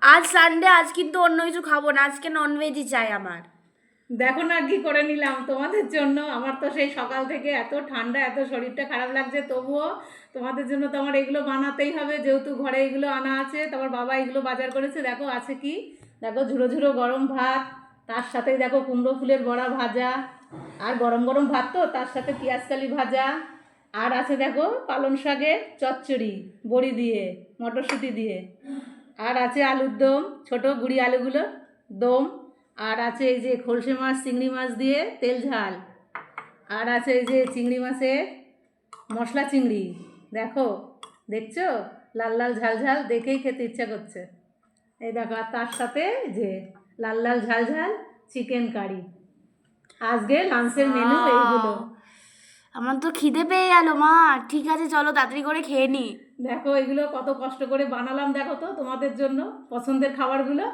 আজ সানডে, আজ কিন্তু অন্য কিছু খাবো না, আজকে ননভেজই চাই আমার। দেখো না কি করে নিলাম তোমাদের জন্য। আমার তো সেই সকাল থেকে এত ঠান্ডা, এত শরীরটা খারাপ লাগছে, তবুও তোমাদের জন্য তো আমার এগুলো বানাতেই হবে, যেহেতু ঘরে এগুলো আনা আছে। তোমার বাবা এগুলো বাজার করেছে। দেখো আছে কি, দেখো ঝুড়ো ঝুড়ো গরম ভাত, তার সাথেই দেখো কুমড়ো ফুলের বড়া ভাজা, আর গরম গরম ভাত তো, তার সাথে পেঁয়াজকালি ভাজা, আর আছে দেখো পালং শাকের চচ্চড়ি বড়ি দিয়ে, মটরশুঁটি দিয়ে, আর আছে আলুর দম, ছোট গুঁড়ি আলুগুলো দম, আর আছে এই যে খলসে মাছ চিংড়ি মাছ দিয়ে তেল ঝাল, আর আছে এই যে চিংড়ি মাছের মশলা চিংড়ি। দেখো, দেখছো, লাল লাল ঝাল ঝাল, দেখেই খেতে ইচ্ছা করছে। এই দেখো, আর তার সাথে যে লাল লাল ঝাল ঝাল চিকেন কারি। আজকে লাঞ্চের মেনু এইগুলো। আমার তো খিদে পেয়ে গেল মা। ঠিক আছে, চলো তাড়াতাড়ি করে খেয়ে নি। দেখো এগুলো কত কষ্ট করে বানালাম, দেখো তো তোমাদের জন্য পছন্দের খাবারগুলো।